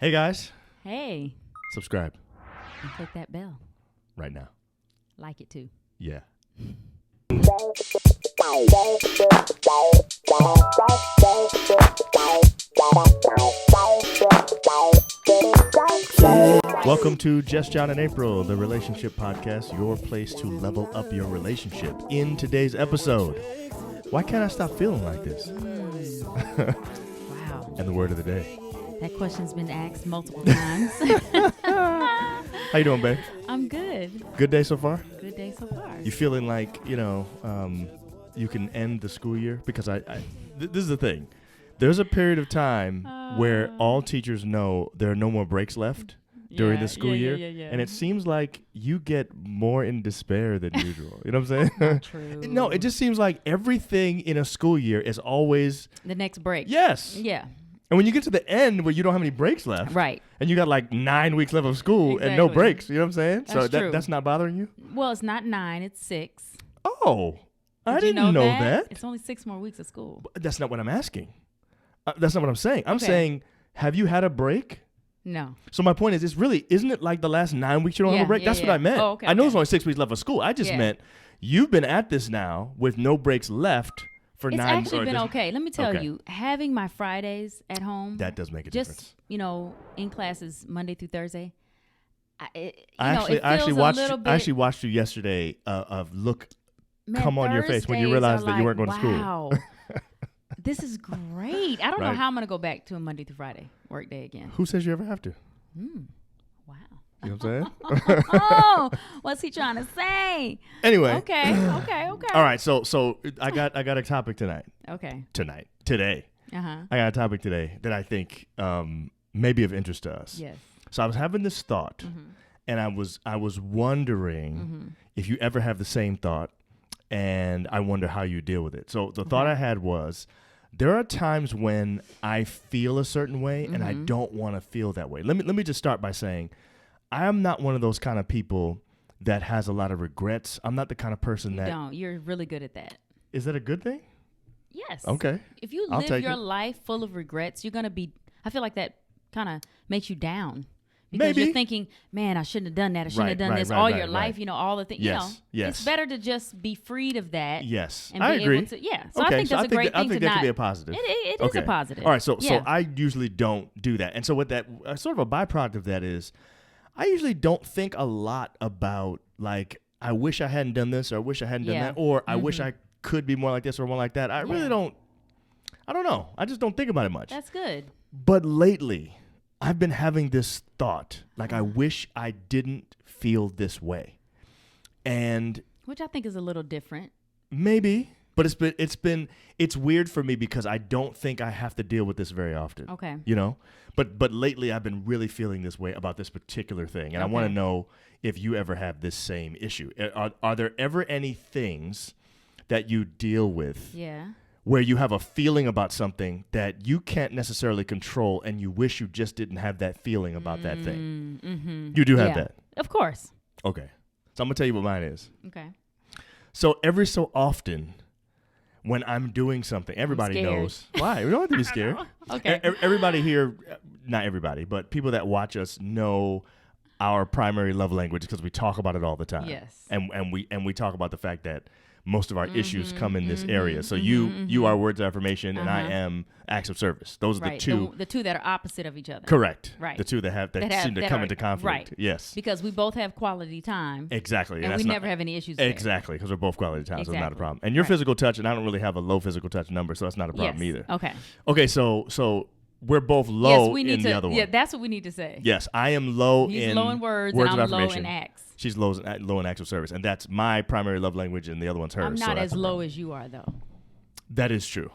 Hey guys, Hey, subscribe and click that bell. right now. Like it too. Yeah. Welcome to Just John and April, the relationship podcast, your place to level up your relationship. In today's episode, why can't I stop feeling like this? Wow. And the word of the day. That question's been asked multiple times. How you doing, babe? I'm good. Good day so far? Good day so far. You feeling like, you can end the school year? Because this is the thing. There's a period of time where all teachers know there are no more breaks left during the school year. And it seems like you get more in despair than usual. You know what I'm saying? Not true. No, it just seems like everything in a school year is always... The next break. Yes. Yeah. And when you get to the end where you don't have any breaks left. Right. And you got like 9 weeks left of school and no Exactly. breaks. You know what I'm saying? That's true. That's not bothering you? Well, it's not 9, it's 6. Oh, I Did you didn't know that. It's only 6 more weeks of school. But that's not what I'm asking. That's not what I'm saying. I'm Okay. saying, have you had a break? No. So my point is, isn't it like the last 9 weeks you don't have a break? That's what I meant. Oh, okay, I know okay. there's only 6 weeks left of school. I just meant you've been at this now with no breaks left for It's 9 months. actually been okay. Let me tell Okay. you, having my Fridays at home. That does make a just, difference. In classes Monday through Thursday. I it actually feels watched. a little bit, I actually watched you yesterday. Of look, man, come on your face when you Thursdays realized are that you weren't going to school. Wow, this is great. I don't know Right. how I'm going to go back to a Monday through Friday work day again. Who says you ever have to? Wow. You know what I'm saying? Oh, what's he trying to say? Anyway. Okay. All right. So I got a topic tonight. Okay. Today. Uh-huh. I got a topic today that I think may be of interest to us. Yes. So I was having this thought, and I was wondering if you ever have the same thought, and I wonder how you deal with it. So the thought I had was, there are times when I feel a certain way, and I don't want to feel that way. Let me just start by saying, I am not one of those kind of people that has a lot of regrets. I'm not the kind of person that... Don't. You're really good at that. Is that a good thing? Yes. Okay. If you I'll live take your it. life full of regrets, you're going to be, I feel like that kind of makes you down. Because Maybe. you're thinking, man, I shouldn't have done that. I shouldn't have done this all your life. Right. All the things. Yes, yes. It's better to just be freed of that. Yes, And I be agree. Able to, yeah. So Okay, I think that's a great I thing think to that not. could be a positive. It is a positive. All right, so Yeah. I usually don't do that. And so what that sort of a byproduct of that is, I usually don't think a lot about, like, I wish I hadn't done this, or I wish I hadn't done that, or I wish I could be more like this or more like that. I really don't. I don't know. I just don't think about it much. That's good. But lately, I've been having this thought, like, I wish I didn't feel this way. And Which I think is a little different. maybe, but it's weird for me because I don't think I have to deal with this very often. Okay. You know? But lately I've been really feeling this way about this particular thing. And I want to know if you ever have this same issue. Are there ever any things that you deal with Yeah. where you have a feeling about something that you can't necessarily control and you wish you just didn't have that feeling about that thing? Mm-hmm. You do have Yeah. that? Of course. Okay. So I'm going to tell you what mine is. Okay. So every so often, when I'm doing something, everybody scared. knows. Why? We don't have to be scared. Okay. Everybody here, not everybody, but people that watch us know our primary love language because we talk about it all the time. Yes. And we talk about the fact that most of our issues come in this area. So you are words of affirmation, and I am acts of service. Those are Right. the two. The two that are opposite of each other. Correct. Right. The two that seem to that come are- into conflict. Right. Yes. Because we both have quality time. Exactly. And that's we not- never have any issues there. Exactly, because we're both quality time, so it's not a Exactly. problem. And your Right. physical touch, and I don't really have a low physical touch number, so that's not a problem Yes. either. Okay. Okay, so we're both low Yes, we need in to. the other one. Yeah, that's what we need to say. Yes, I am low He's in low in words, of and I'm low affirmation. in acts. She's low in acts of service, and that's my primary love language, and the other one's hers. I'm so not that's as a low problem. as you are, though. That is true.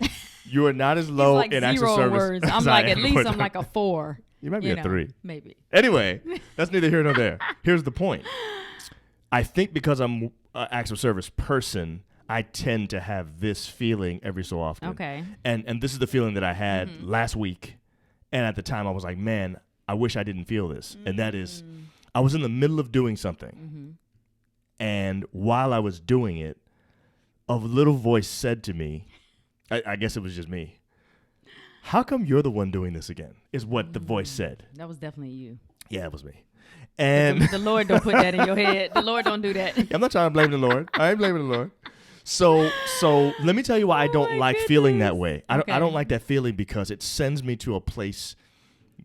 You are not as low It's like in acts of 0 service. words. I'm as like I at am least with- I'm like a 4. You might be a 3. Maybe. Anyway, that's neither here nor there. Here's the point. I think because I'm an acts of service person, I tend to have this feeling every so often. Okay. And this is the feeling that I had last week. And at the time I was like, man, I wish I didn't feel this. And that is, I was in the middle of doing something. And while I was doing it, a little voice said to me, I guess it was just me, how come you're the one doing this again? Is what the voice said. That was definitely you. Yeah, it was me. And the Lord don't put that in your head. The Lord don't do that. I'm not trying to blame the Lord. I ain't blaming the Lord. So let me tell you why I don't like feeling that way. I don't like that feeling because it sends me to a place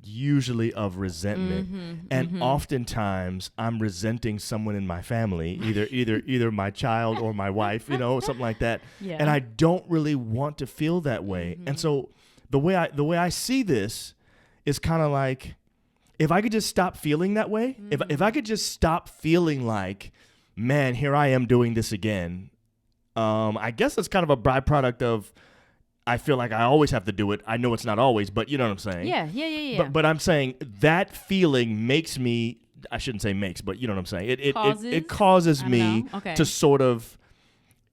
usually of resentment, and oftentimes I'm resenting someone in my family, either my child or my wife, something like that. Yeah. And I don't really want to feel that way. And so the way I see this is kind of like, if I could just stop feeling that way, if I could just stop feeling like, man, here I am doing this again. I guess that's kind of a byproduct of, I feel like I always have to do it. I know it's not always, but you know what I'm saying? Yeah. But I'm saying that feeling makes me, I shouldn't say makes, but you know what I'm saying? It causes me to sort of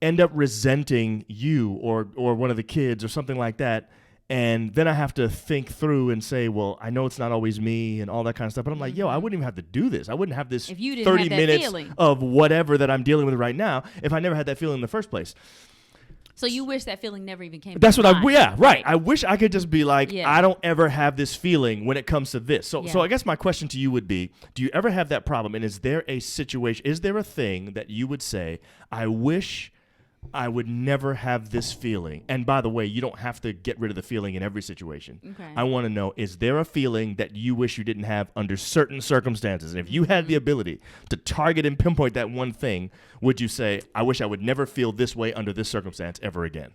end up resenting you or one of the kids or something like that. And then I have to think through and say, well, I know it's not always me and all that kind of stuff. But I'm like, yo, I wouldn't even have to do this. I wouldn't have this 30 minutes of whatever that I'm dealing with right now if I never had that feeling in the first place. So you wish that feeling never even came. That's what right. I wish I could just be like, I don't ever have this feeling when it comes to this. So I guess my question to you would be, do you ever have that problem? And is there a situation, is there a thing that you would say, I wish I would never have this feeling? And by the way, you don't have to get rid of the feeling in every situation. Okay. I want to know, is there a feeling that you wish you didn't have under certain circumstances? And if you had the ability to target and pinpoint that one thing, would you say, I wish I would never feel this way under this circumstance ever again?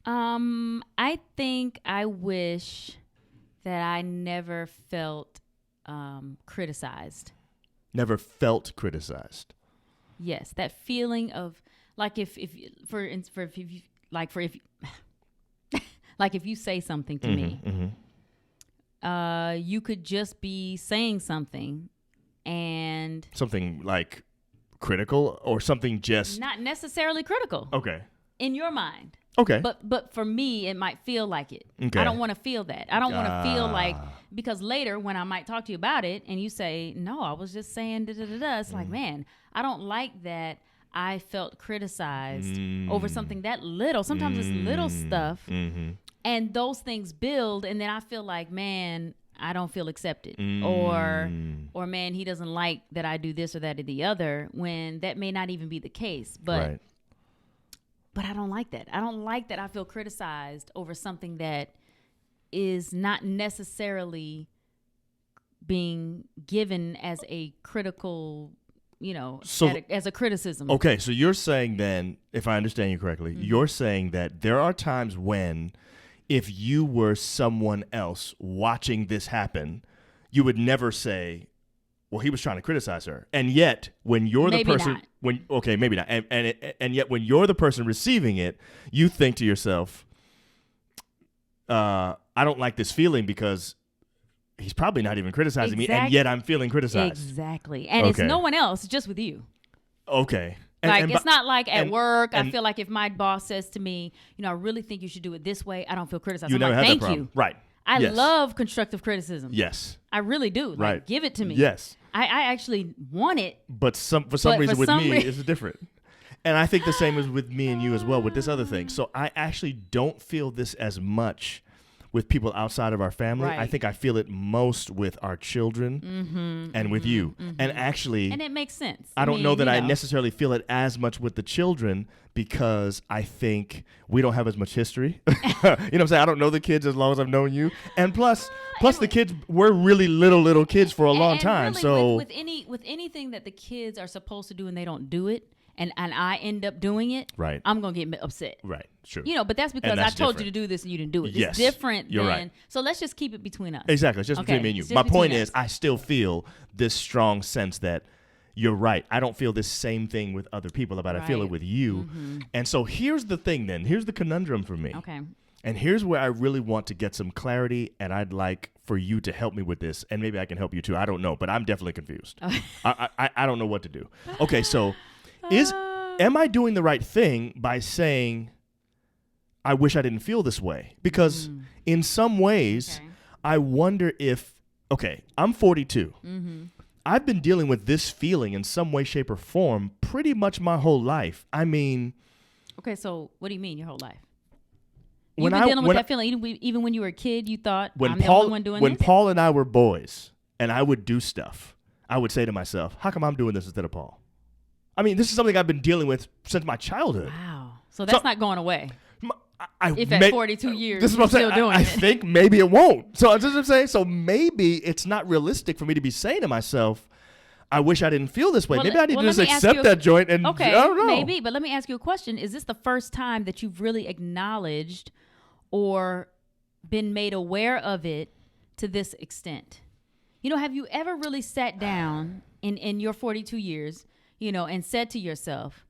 I think I wish that I never felt criticized. Never felt criticized. Yes, that feeling of like if you say something to me, you could just be saying something and something like critical or something just not necessarily critical. Okay. In your mind. Okay. But for me, it might feel like it. Okay. I don't want to feel that. I don't want to feel like, because later when I might talk to you about it and you say, no, I was just saying da-da-da-da. It's like, man, I don't like that I felt criticized over something that little. Sometimes it's little stuff. And those things build. And then I feel like, man, I don't feel accepted. Or man, he doesn't like that I do this or that or the other, when that may not even be the case. But I don't like that. I don't like that I feel criticized over something that is not necessarily being given as a critical, as a criticism. Okay, so you're saying then, if I understand you correctly, you're saying that there are times when, if you were someone else watching this happen, you would never say, well, he was trying to criticize her. And yet, when you're the person, maybe not. And yet, when you're the person receiving it, you think to yourself, I don't like this feeling because he's probably not even criticizing me, and yet I'm feeling criticized. Exactly. And it's no one else, it's just with you. Okay. It's not like at work. I feel like if my boss says to me, I really think you should do it this way, I don't feel criticized. I'm like, thank you. Right. I love constructive criticism. Yes. I really do. Like, give it to me. Yes. I actually want it. But for some reason with me, it's different. And I think the same is with me and you as well with this other thing. So I actually don't feel this as much with people outside of our family. Right. I think I feel it most with our children and with you. And actually... And it makes sense. I don't know that I necessarily feel it as much with the children because I think we don't have as much history. You know what I'm saying? I don't know the kids as long as I've known you. And plus the kids were really little kids for a long time. Really, so with anything that the kids are supposed to do and they don't do it, and I end up doing it, right, I'm going to get upset. Right, true. But that's because I told you to do this and you didn't do it. Yes, it's different than... Right. So let's just keep it between us. Exactly. It's just between me and you. My point is, I still feel this strong sense that you're right. I don't feel this same thing with other people about it. I feel it with you. And so here's the thing then. Here's the conundrum for me. Okay. And here's where I really want to get some clarity, and I'd like for you to help me with this, and maybe I can help you too. I don't know, but I'm definitely confused. Okay. I don't know what to do. Okay, so... Am I doing the right thing by saying, I wish I didn't feel this way? Because in some ways, I wonder if, I'm 42. I've been dealing with this feeling in some way, shape, or form pretty much my whole life. I mean... Okay, so what do you mean your whole life? You've been dealing with that feeling even when you were a kid. You thought I'm the only one doing this. When this? Paul and I were boys, and I would do stuff, I would say to myself, "How come I'm doing this instead of Paul?" I mean, this is something I've been dealing with since my childhood. Wow. So that's not going away. If at 42 years this is what you're still doing it. I think maybe it won't. So that's what I'm saying. So maybe it's not realistic for me to be saying to myself, I wish I didn't feel this way. Maybe I need to just accept that joint and I don't know. Maybe. But let me ask you a question. Is this the first time that you've really acknowledged or been made aware of it to this extent? Have you ever really sat down in your 42 years, and said to yourself,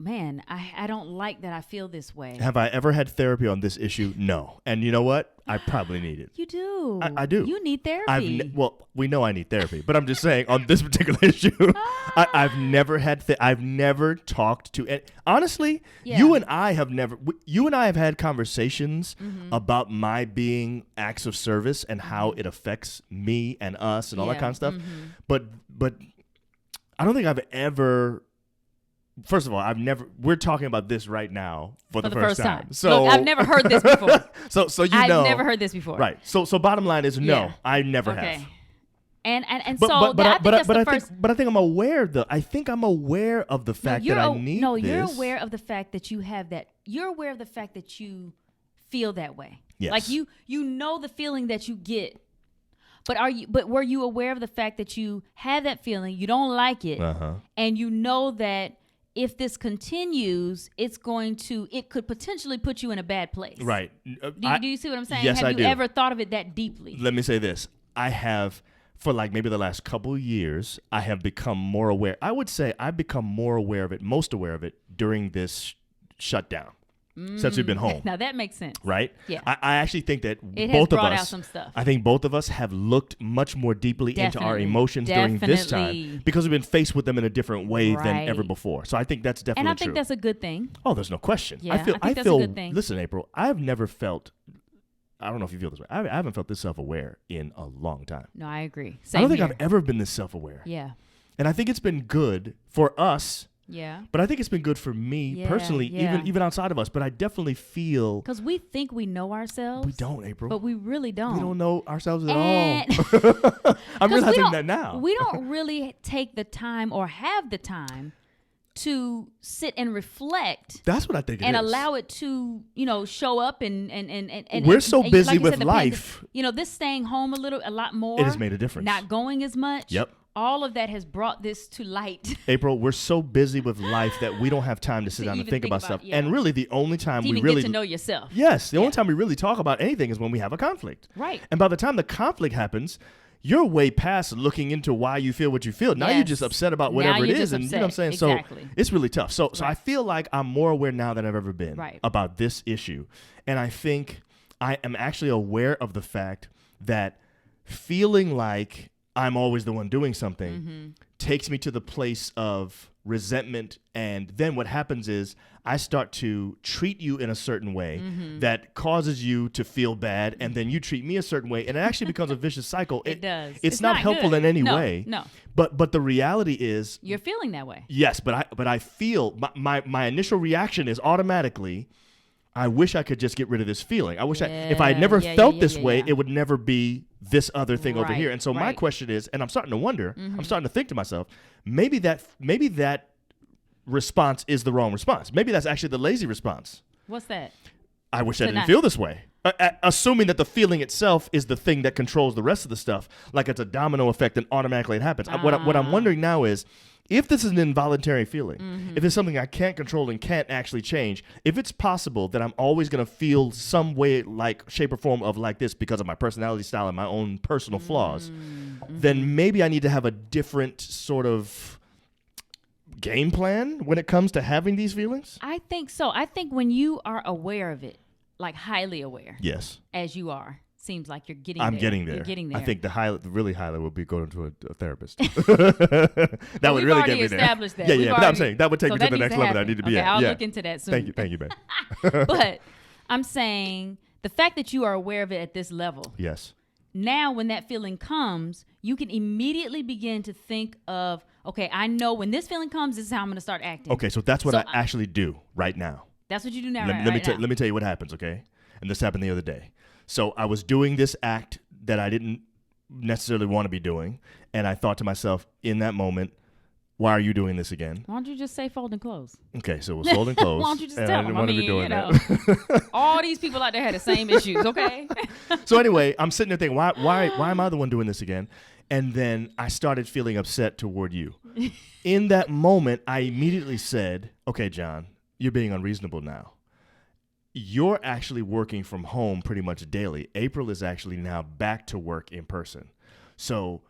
man, I don't like that I feel this way. Have I ever had therapy on this issue? No. And you know what? I probably need it. You do. I do. You need therapy. Well, we know I need therapy, but I'm just saying on this particular issue, I've never had. I've never talked to. Honestly, you and I have never. You and I have had conversations about my being acts of service and how it affects me and us and all that kind of stuff. But I don't think I've ever. First of all, we're talking about this right now for the first time. So look, I've never heard this before. so I've never heard this before. Right. So bottom line is no, I never have. And I think I'm aware I think I'm aware of the fact that I need this. You're aware of the fact that you have that. You're aware of the fact that you feel that way. Yes. Like you know the feeling that you get. But were you aware of the fact that you have that feeling, you don't like it, and you know that if this continues, it could potentially put you in a bad place. Right. Do you see what I'm saying? Yes, have you ever thought of it that deeply? Let me say this. I have, for like maybe the last couple of years, I have become more aware. I would say I've become more aware of it, most aware of it during this shutdown. Since we've been home. Now that makes sense. Right? Yeah. I actually think that it both has brought of us, out some stuff. I think both of us have looked much more deeply into our emotions during this time because we've been faced with them in a different way than ever before. So I think that's definitely true. And I think that's a good thing. Oh, there's no question. Yeah, I think that's a good thing. Listen, April, I've never felt, I don't know if you feel this way, I haven't felt this self-aware in a long time. No, I agree. I don't think I've ever been this self-aware. Yeah. And I think it's been good for us. Yeah. But I think it's been good for me personally, even outside of us. But I definitely feel... Because we think we know ourselves. We don't, April. But we really don't. We don't know ourselves at all. I'm realizing that now. We don't really take the time or have the time to sit and reflect. That's what I think it is. And allow it to, show up and we're so busy with life. This staying home a lot more. It has made a difference. Not going as much. Yep. All of that has brought this to light. April, we're so busy with life that we don't have time to sit down and think about stuff. And really, the only time we really get to know yourself. Yes, the only time we really talk about anything is when we have a conflict. Right. And by the time the conflict happens, you're way past looking into why you feel what you feel. Now you're just upset about whatever it is, and you know what I'm saying. Exactly. So it's really tough. So I feel like I'm more aware now than I've ever been about this issue, and I think I am actually aware of the fact that feeling like I'm always the one doing something takes me to the place of resentment. And then what happens is I start to treat you in a certain way that causes you to feel bad. And then you treat me a certain way. And it actually becomes a vicious cycle. It does. It's not helpful in any way. No. But the reality is. You're feeling that way. Yes. But I feel my initial reaction is automatically, I wish I could just get rid of this feeling. I wish if I had never felt this way, it would never be this other thing over here. And so my question is, and I'm starting to wonder, I'm starting to think to myself, maybe that response is the wrong response. Maybe that's actually the lazy response. What's that? I wish I didn't feel this way. Assuming that the feeling itself is the thing that controls the rest of the stuff, like it's a domino effect and automatically it happens. What I'm wondering now is, if this is an involuntary feeling, if it's something I can't control and can't actually change, if it's possible that I'm always going to feel some way, like shape or form of like this because of my personality style and my own personal flaws, then maybe I need to have a different sort of game plan when it comes to having these feelings? I think so. I think when you are aware of it, like highly aware. Yes. As you are. Seems like you're getting there. You're getting there. I think the really high level would be going to a therapist. That would really get me there. Established that. Yeah. But I'm saying that would take me to the next level that I need to be at. I'll look into that soon. Thank you, babe. But I'm saying the fact that you are aware of it at this level. Yes. Now, when that feeling comes, you can immediately begin to think of, okay, I know when this feeling comes, this is how I'm going to start acting. Okay, so that's what I actually do right now. That's what you do now. Let me tell you what happens, okay? And this happened the other day. So I was doing this act that I didn't necessarily want to be doing, and I thought to myself in that moment, why are you doing this again? Why don't you just say folding clothes? Okay, so it was folding clothes. Why don't you just tell them? I mean, all these people out there had the same issues, okay? So anyway, I'm sitting there thinking, why am I the one doing this again? And then I started feeling upset toward you. In that moment, I immediately said, okay, John, you're being unreasonable now. You're actually working from home pretty much daily. April is actually now back to work in person. So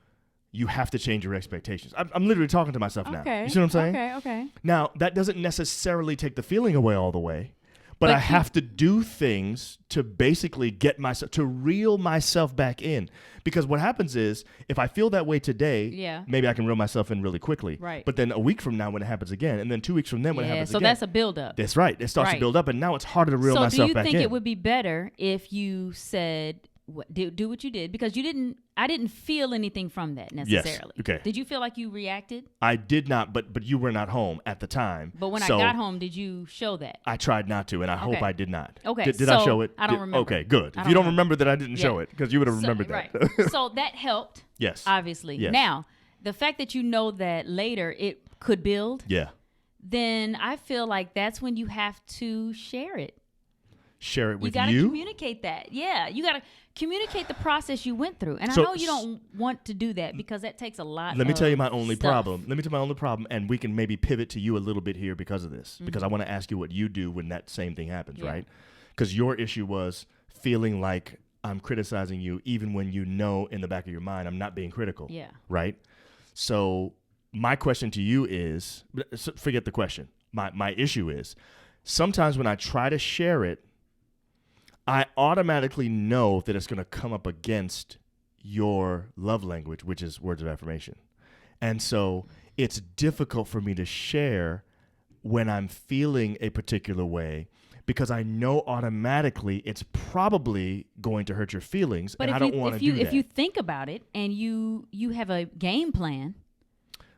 you have to change your expectations. I'm literally talking to myself now. You see what I'm saying? Okay. Now, that doesn't necessarily take the feeling away all the way, but I have to do things to basically get myself, to reel myself back in. Because what happens is, if I feel that way today, maybe I can reel myself in really quickly. Right. But then a week from now when it happens again, and then 2 weeks from then when it happens again. So that's a buildup. That's right. It starts to build up, and now it's harder to reel myself back in. So do you think it would be better if you said, do what you did? Because I didn't feel anything from that necessarily. Yes. Okay. Did you feel like you reacted? I did not, but you were not home at the time. But when I got home, did you show that? I tried not to, and I hope I did not. Okay. Did I show it? I don't remember. Okay, good. If you don't remember that I didn't show it, because you would have remembered that. Right. So that helped. Yes. Obviously. Yes. Now, the fact that you know that later it could build. Yeah. Then I feel like that's when you have to share it. Share it with you. You got to communicate that. Yeah. You got to communicate the process you went through. And I know you don't want to do that because that takes a lot Let me tell you my only stuff. problem. Let me tell you my only problem, and we can maybe pivot to you a little bit here because of this, because I want to ask you what you do when that same thing happens, right? Because your issue was feeling like I'm criticizing you even when you know in the back of your mind I'm not being critical. Yeah. Right? So my question to you is, forget the question. My issue is, sometimes when I try to share it, I automatically know that it's going to come up against your love language, which is words of affirmation. And so it's difficult for me to share when I'm feeling a particular way, because I know automatically it's probably going to hurt your feelings, and I don't want to do that. If you think about it and you have a game plan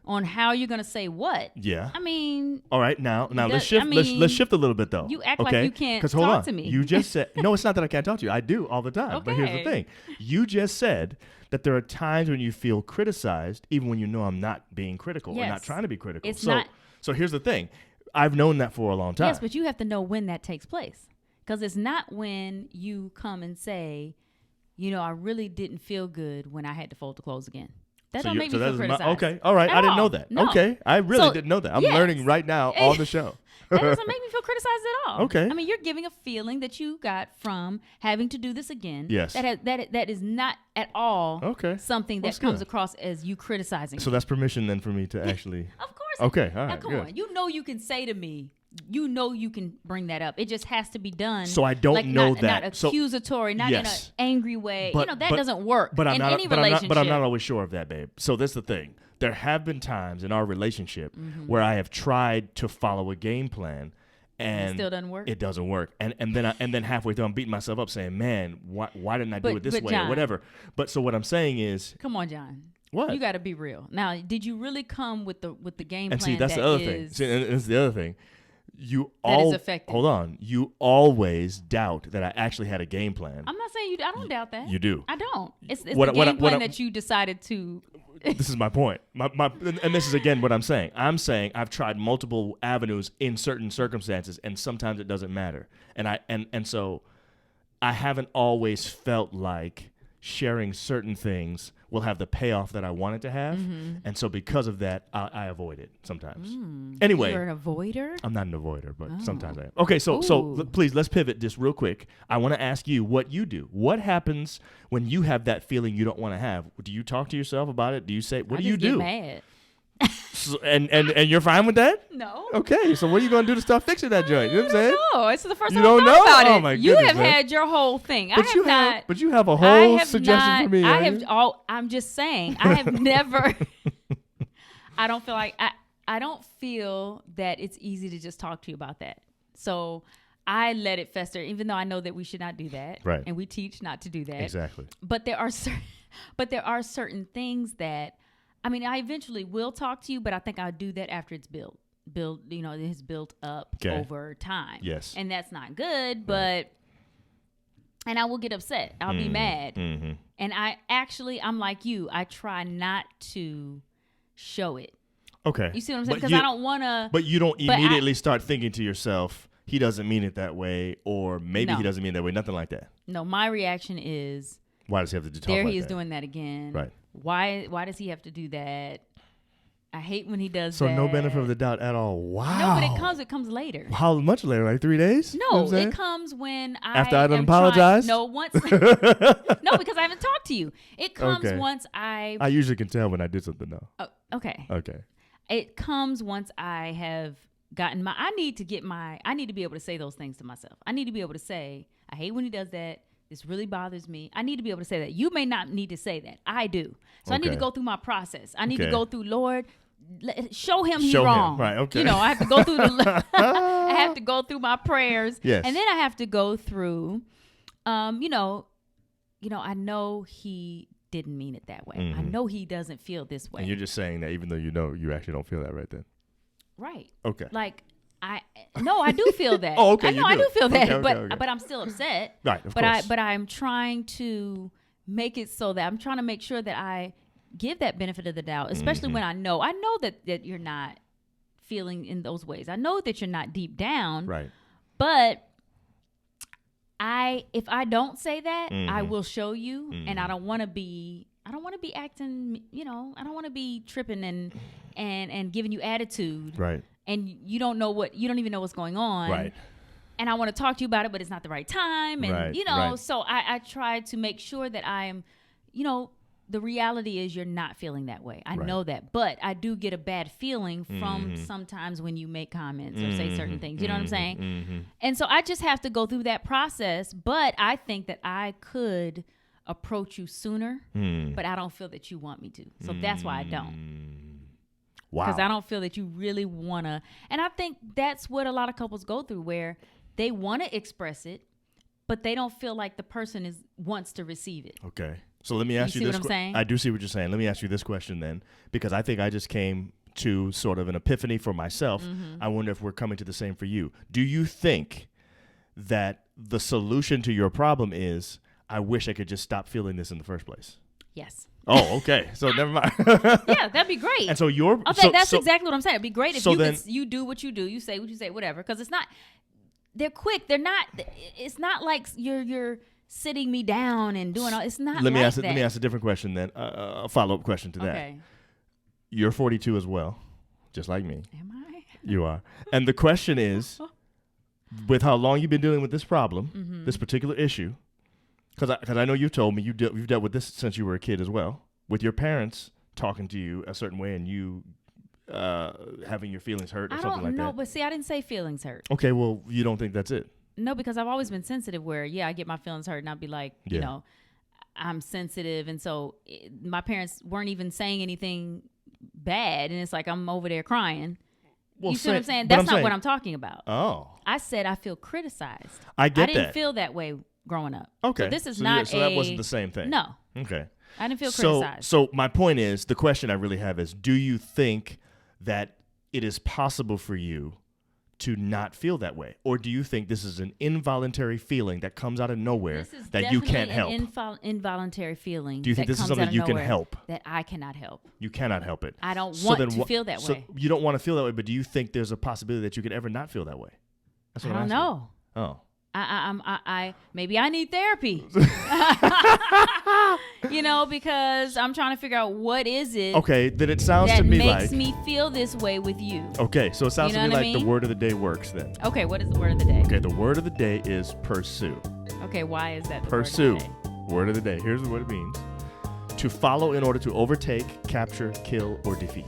on how you're going to say what. Yeah. I mean. All right. Now let's shift. Let's shift a little bit though. You act like you can't talk to me. You just said no. It's not that I can't talk to you. I do all the time. Okay. But here's the thing. You just said that there are times when you feel criticized, even when you know I'm not being critical or not trying to be critical. So here's the thing. I've known that for a long time. Yes, but you have to know when that takes place, because it's not when you come and say, I really didn't feel good when I had to fold the clothes again. That don't make me feel criticized. Okay, all right. I didn't know that. No. Okay, I really didn't know that. I'm learning right now on the show. That doesn't make me feel criticized at all. Okay. I mean, you're giving a feeling that you got from having to do this again. Yes. That is not at all something that comes across as you criticizing. So that's permission then for me to actually. Of course. Okay. All right. Now, come on. You can say to me. You can bring that up. It just has to be done. So I don't know that. Not accusatory, not in an angry way. That doesn't work in any relationship. But I'm not always sure of that, babe. So that's the thing. There have been times in our relationship where I have tried to follow a game plan, and it still doesn't work. It doesn't work, and then halfway through I'm beating myself up, saying, "Man, why didn't I do it this way John, or whatever?" But so what I'm saying is, come on, John. What? You got to be real. Now, did you really come with the game plan? And see, that's the other thing. See, and that's the other thing. Is effective. Hold on. You always doubt that I actually had a game plan. I'm not saying you. I don't doubt that. You do. I don't. It's the game plan that you decided to. This is my point. And this is again what I'm saying. I'm saying I've tried multiple avenues in certain circumstances, and sometimes it doesn't matter. And so I haven't always felt like sharing certain things will have the payoff that I want it to have. And so because of that, I avoid it sometimes. Anyway. You're an avoider? I'm not an avoider, but sometimes I am. Okay, so please, let's pivot just real quick. I want to ask you what you do. What happens when you have that feeling you don't want to have? Do you talk to yourself about it? Do you say, what do you do? I just get mad. So, and you're fine with that? No. Okay, so what are you going to do to start fixing that joint? You know what I'm saying? No, it's the first you time don't I thought about it. Oh my you goodness, have had your whole thing. But you have a whole suggestion for me. I'm just saying. I have never. I don't feel like I don't feel that it's easy to just talk to you about that. So I let it fester, even though I know that we should not do that. Right. And we teach not to do that. Exactly. But there are certain things that. I mean, I eventually will talk to you, but I think I'll do that after it's built. has built up over time. Yes. And that's not good, but and I will get upset. I'll be mad. Mm-hmm. And I'm like you. I try not to show it. Okay. You see what I'm saying? Because I don't want to. But you don't immediately start thinking to yourself, he doesn't mean it that way, or maybe he doesn't mean it that way. Nothing like that. No, my reaction is, why does he have to talk there like he is that? doing that again. Right. Why does he have to do that? I hate when he does that. So no benefit of the doubt at all. Wow. No, but it comes later. How much later? Like 3 days? No, it comes when after I done apologized? No, once. No, because I haven't talked to you. It comes once I usually can tell when I did something though. Oh, okay. Okay. It comes once I have gotten I need to be able to say those things to myself. I need to be able to say, I hate when he does that. This really bothers me. I need to be able to say that. You may not need to say that. I do. So I need to go through my process. I need to go through, Lord, show him he's wrong. Right, okay. I have to go through I have to go through my prayers. Yes. And then I have to go through, I know he didn't mean it that way. Mm-hmm. I know he doesn't feel this way. And you're just saying that even though you actually don't feel that right then. Right. Okay. Like, I do feel that. Oh, okay. I do feel that, okay. but I'm still upset. Right, of course. But I'm trying to make it so that I'm trying to make sure that I give that benefit of the doubt, especially when I know that you're not feeling in those ways. I know that you're not deep down. Right. But if I don't say that, I will show you, and I don't want to be acting, I don't want to be tripping and giving you attitude. Right. And you don't even know what's going on. Right. And I want to talk to you about it, but it's not the right time. And, right. So I try to make sure that I am, the reality is you're not feeling that way. I know that. But I do get a bad feeling from sometimes when you make comments or say certain things. You know what I'm saying? Mm-hmm. And so I just have to go through that process. But I think that I could approach you sooner, but I don't feel that you want me to. So that's why I don't. Wow. Because I don't feel that you really want to. And I think that's what a lot of couples go through, where they want to express it, but they don't feel like the person wants to receive it. Okay. So let me ask you this. What I'm saying? I do see what you're saying. Let me ask you this question then, because I think I just came to sort of an epiphany for myself. Mm-hmm. I wonder if we're coming to the same for you. Do you think that the solution to your problem is, I wish I could just stop feeling this in the first place? Yes. Oh, okay. So never mind. Yeah, that'd be great. And so that's exactly what I'm saying. It'd be great if you do what you do, you say what you say, whatever. Because they're quick. They're not. It's not like you're sitting me down and doing all. It's not. Let me ask a different question then. A follow-up question to that. Okay. You're 42 as well, just like me. Am I? You are. And the question is, with how long you've been dealing with this problem, this particular issue. Because I know you've told me you've dealt with this since you were a kid as well, with your parents talking to you a certain way and you having your feelings hurt or something like that. I don't know, but see, I didn't say feelings hurt. Okay, well, you don't think that's it? No, because I've always been sensitive where, I get my feelings hurt and I'll be like, I'm sensitive. And so my parents weren't even saying anything bad. And it's like I'm over there crying. Well, you see what I'm saying? That's not what I'm talking about. Oh. I said I feel criticized. I get that. I didn't feel that way growing up. Okay. So this is not so that wasn't the same thing. No. Okay. I didn't feel criticized. So my point is, the question I really have is, do you think that it is possible for you to not feel that way? Or do you think this is an involuntary feeling that comes out of nowhere that you can't help? This is involuntary feeling. Do you think this is something you can help? That I cannot help. You cannot help it. I don't want to feel that way. So you don't want to feel that way, but do you think there's a possibility that you could ever not feel that way? That's what I don't know. Oh. I maybe I need therapy. Because I'm trying to figure out what is it. Okay, then it sounds to me like that makes me feel this way with you. Okay, so it sounds to me like the word of the day works then. Okay, what is the word of the day? Okay, the word of the day is pursue. Okay, why is that the pursue? Word of the day? Word of the day. Here's what it means: to follow in order to overtake, capture, kill, or defeat.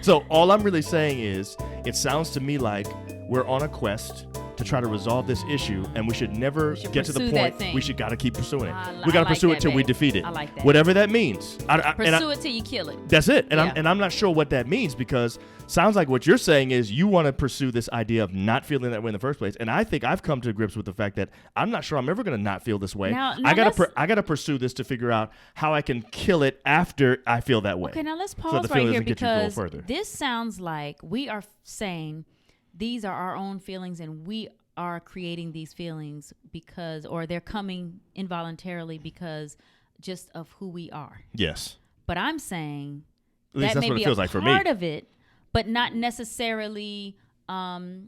So all I'm really saying is, it sounds to me like we're on a quest to try to resolve this issue, and we should never get to the point we should got to keep pursuing it. We got to pursue it till we defeat it. I like that. Whatever that means. Pursue it till you kill it. That's it. And I'm not sure what that means, because sounds like what you're saying is you want to pursue this idea of not feeling that way in the first place. And I think I've come to grips with the fact that I'm not sure I'm ever going to not feel this way. Now I gotta pursue this to figure out how I can kill it after I feel that way. Okay, now let's pause right here, because this sounds like we are saying these are our own feelings and we are creating these feelings or they're coming involuntarily because just of who we are. Yes. But I'm saying at least that that's may what be it feels a like for part me. of it, but not necessarily the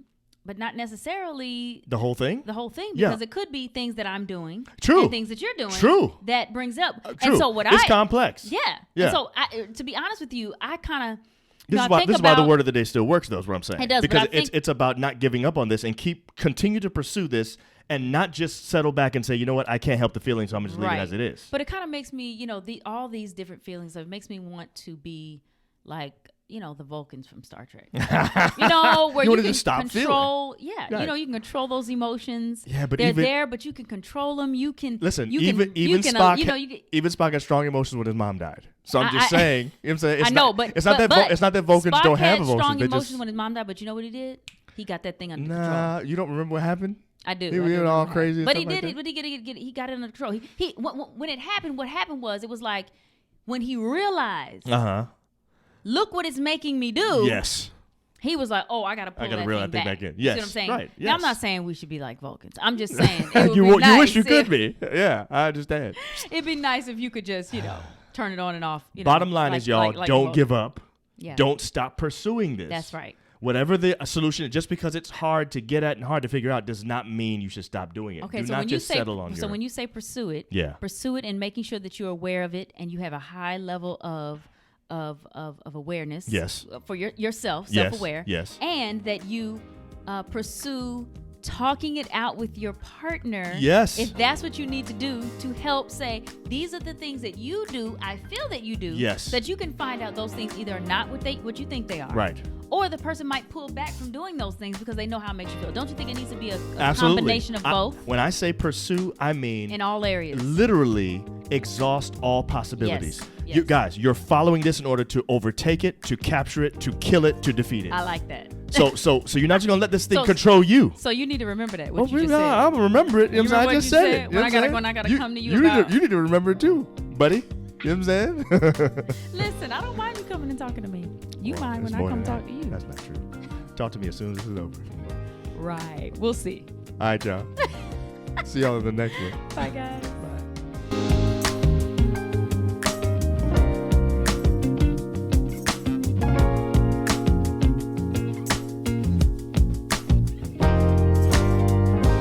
whole thing. Because it could be things that I'm doing, true, and things that you're doing, true, that brings up. True. And so it's complex. Yeah. And so to be honest with you, I kind of. This is why the word of the day still works, though, is what I'm saying. It does, because it's about not giving up on this and continue to pursue this, and not just settle back and say, you know what, I can't help the feeling, so I'm just leaving it as it is. But it kind of makes me, all these different feelings, it makes me want to be like, the Vulcans from Star Trek. Where you can stop control. Feeling. Yeah, right. You can control those emotions. Yeah, but they're there, but you can control them. You can listen. Even Spock had strong emotions when his mom died. So I'm just saying. You know what I'm saying? I know, but it's not that Vulcans Spock don't have emotions. Strong emotions when his mom died, but you know what he did? He got that thing under control. You don't remember what happened? I do. He went all crazy. But he did it. But he got it under control. When it happened, what happened was it was like when he realized. Look what it's making me do. Yes. He was like, "Oh, I gotta pull that thing back in." Yes. You see what I'm saying? Right. Yes. Now, I'm not saying we should be like Vulcans. I'm just saying it would be nice. You wish you could be. Yeah, I understand. It'd be nice if you could just, turn it on and off. Bottom line is, y'all, don't give up. Yeah. Don't stop pursuing this. That's right. Whatever the solution, just because it's hard to get at and hard to figure out, does not mean you should stop doing it. Okay, Do so not when just settle on so when you say pursue it, pursue it and making sure that you're aware of it and you have a high level of awareness. Yes. For yourself, self-aware. Yes. And that you pursue talking it out with your partner. Yes. If that's what you need to do to help say, these are the things that you do, I feel that you do. Yes. That you can find out those things either are not what you think they are. Right. Or the person might pull back from doing those things because they know how it makes you feel. Don't you think it needs to be a Absolutely. combination of both? When I say pursue, I mean in all areas. Literally exhaust all possibilities. Yes. You guys, you're following this in order to overtake it, to capture it, to kill it, to defeat it. I like that. So you're not just gonna let this thing control you. So you need to remember that. What you just said. I'm gonna remember it. You know what I just said it. When I gotta come to you about. You need to remember it too, buddy. You know what I'm saying? Listen, I don't mind you coming and talking to me. You mind when I come talk to you. That's not true. Talk to me as soon as this is over. Right. We'll see. All right, y'all. See y'all in the next one. Bye, guys.